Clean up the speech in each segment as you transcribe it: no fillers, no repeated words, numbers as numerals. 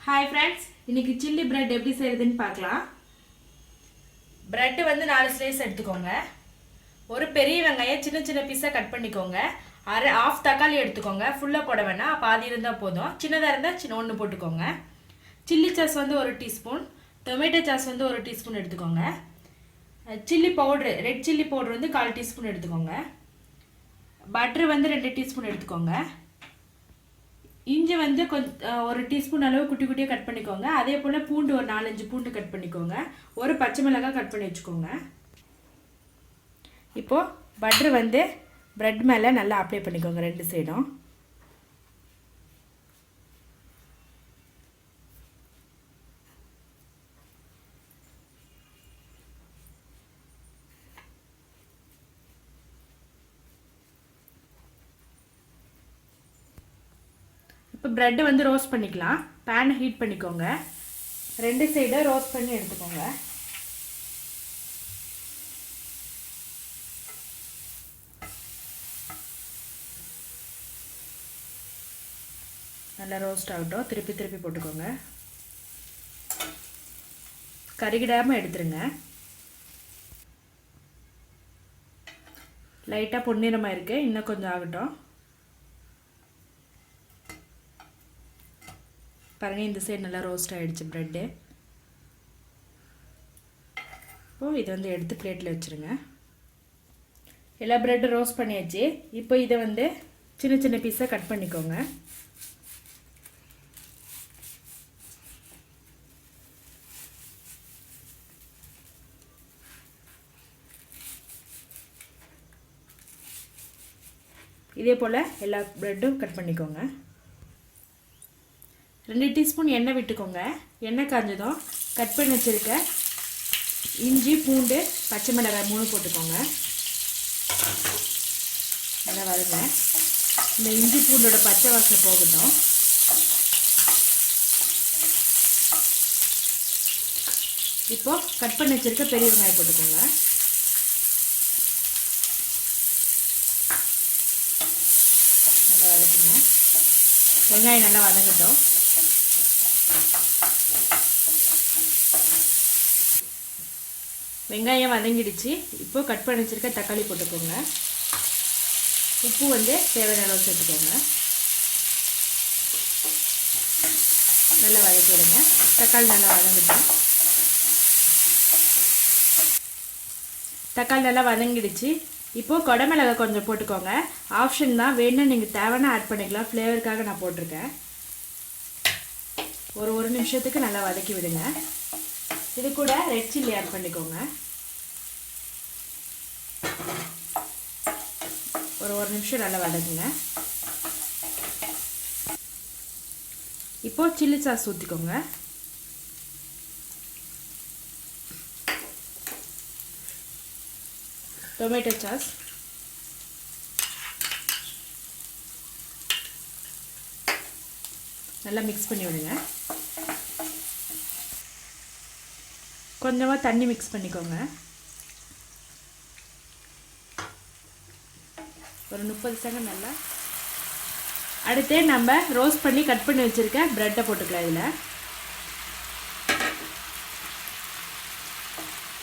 Hi friends, இன்னைக்கு chilli bread எப்படி செய்யறதுன்னு பார்க்கலாம். bread வந்து 4 ஸ்லைஸ் எடுத்துக்கோங்க. ஒரு பெரிய வெங்காயம் சின்ன சின்ன பீஸா கட் பண்ணிக்கோங்க. half தக்காளி எடுத்துக்கோங்க. ஃபுல்லா போட வேணாம், பாதி இருந்தா போதும். சின்னதா இருந்தா ஒன்னு போட்டுக்கோங்க. chilli சாஸ் வந்து 1 டீஸ்பூன், டொமேட்டோ சாஸ் வந்து 1 டீஸ்பூன் எடுத்துக்கோங்க. chilli powder, red chilli powder வந்து 1/4 டீஸ்பூன் எடுத்துக்கோங்க. பட்டர் வந்து 2 டீஸ்பூன் எடுத்துக்கோங்க. இஞ்சி வந்து ஒரு டீஸ்பூன் அளவு குட்டி குட்டியாக கட் பண்ணிக்கோங்க. அதே போல் பூண்டு ஒரு 4-5 பூண்டு கட் பண்ணிக்கோங்க. ஒரு பச்சை மிளகாய் கட் பண்ணி வச்சுக்கோங்க. இப்போது பட்டர் வந்து பிரெட் மேலே நல்லா அப்ளை பண்ணிக்கோங்க 2 சைடும். இப்போ பிரெட் வந்து ரோஸ்ட் பண்ணிக்கலாம். பேனை ஹீட் பண்ணிக்கோங்க. 2 சைடும் ரோஸ்ட் பண்ணி எடுத்துக்கோங்க. நல்லா ரோஸ்ட் ஆகட்டும். திருப்பி திருப்பி போட்டுக்கோங்க. கருகிடாமல் எடுத்துருங்க. லைட்டாக பொன்னிறமாக இருக்குது, இன்னும் கொஞ்சம் ஆகட்டும். பாருங்க, இந்த சைடு நல்லா ரோஸ்ட் ஆகிடுச்சு ப்ரெட்டு. இப்போது இதை வந்து எடுத்து பிளேட்டில் வச்சுருங்க. எல்லா ப்ரெட்டும் ரோஸ்ட் பண்ணியாச்சு. இப்போ இதை வந்து சின்ன சின்ன பீஸாக கட் பண்ணிக்கோங்க. இதே போல் எல்லா ப்ரெட்டும் கட் பண்ணிக்கோங்க. 2 டீஸ்பூன் எண்ணெய் விட்டுக்கோங்க. எண்ணெய் காஞ்சதும் கட் பண்ணி வச்சுருக்க இஞ்சி, பூண்டு, பச்சை மிளகாய் 3 போட்டுக்கோங்க. நல்லா வதங்க. இந்த இஞ்சி பூண்டோட பச்சை வாசனை போகட்டும். இப்போது கட் பண்ணி வச்சுருக்க பெரிய வெங்காயம் போட்டுக்கோங்க. நல்லா வதக்குங்க. வெங்காயம் நல்லா வதங்கட்டும். வெங்காயம் வதங்கிடுச்சு. இப்போ கட் பண்ணி வச்சிருக்க தக்காளி போட்டுக்கோங்க. உப்பு வந்து தேவையான அளவு சேர்த்துக்கோங்க. நல்லா வதக்கி விடுங்க. தக்காளி நல்லா வதங்கிட்டோம். தக்காளி நல்லா வதங்கிடுச்சு. இப்போது குடமிளகாய் கொஞ்சம் போட்டுக்கோங்க. ஆப்ஷன் தான், வேணும்னு நீங்கள் தேவைன்னா ஆட் பண்ணிக்கலாம். ஃப்ளேவருக்காக நான் போட்டிருக்கேன். ஒரு நிமிஷத்துக்கு நல்லா வதக்கி விடுங்க. இது கூட ரெட் சில்லி ஆட் பண்ணிக்கோங்க. ஒரு நிமிஷம் நல்லா வதக்குங்க. இப்போ சில்லி சாஸ் ஊற்றிக்கோங்க. டொமேட்டோ சாஸ், நல்லா மிக்ஸ் பண்ணி விடுங்க. கொஞ்சமாக தண்ணி மிக்ஸ் பண்ணிக்கோங்க. ஒரு 30 செகண்ட் நல்லா. அடுத்து நம்ம ரோஸ்ட் பண்ணி கட் பண்ணி வச்சுருக்க ப்ரெட்டை போட்டுக்கலாம். இதில்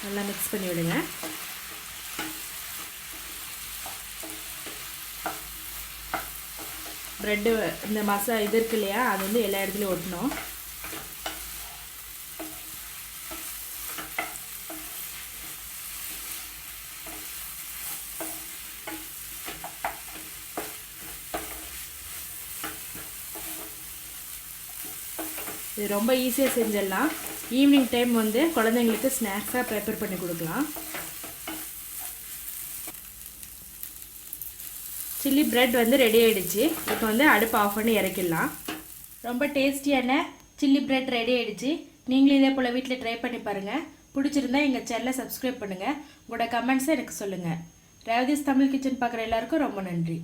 நல்லா மிக்ஸ் பண்ணி விடுங்க. ப்ரெட்டு இந்த இது இருக்கு இல்லையா, அது வந்து எல்லா இடத்துலையும் ஒட்டணும். இது ரொம்ப ஈஸியாக செஞ்சிடலாம். ஈவினிங் டைம் வந்து குழந்தைங்களுக்கு ஸ்நாக்ஸாக ப்ரிப்பேர் பண்ணி கொடுக்கலாம். சில்லி பிரெட் வந்து ரெடி ஆகிடுச்சு. இப்போ வந்து அடுப்பு ஆஃப் பண்ணி இறக்கிடலாம். ரொம்ப டேஸ்டியான சில்லி பிரெட் ரெடி ஆகிடுச்சு. நீங்களும் இதே போல் வீட்டில் ட்ரை பண்ணி பாருங்கள். பிடிச்சிருந்தா எங்கள் சேனலை சப்ஸ்கிரைப் பண்ணுங்கள். உங்களோட கமெண்ட்ஸை எனக்கு சொல்லுங்கள். ரேவதிஸ் தமிழ் கிச்சன் பார்க்குற எல்லாருக்கும் ரொம்ப நன்றி.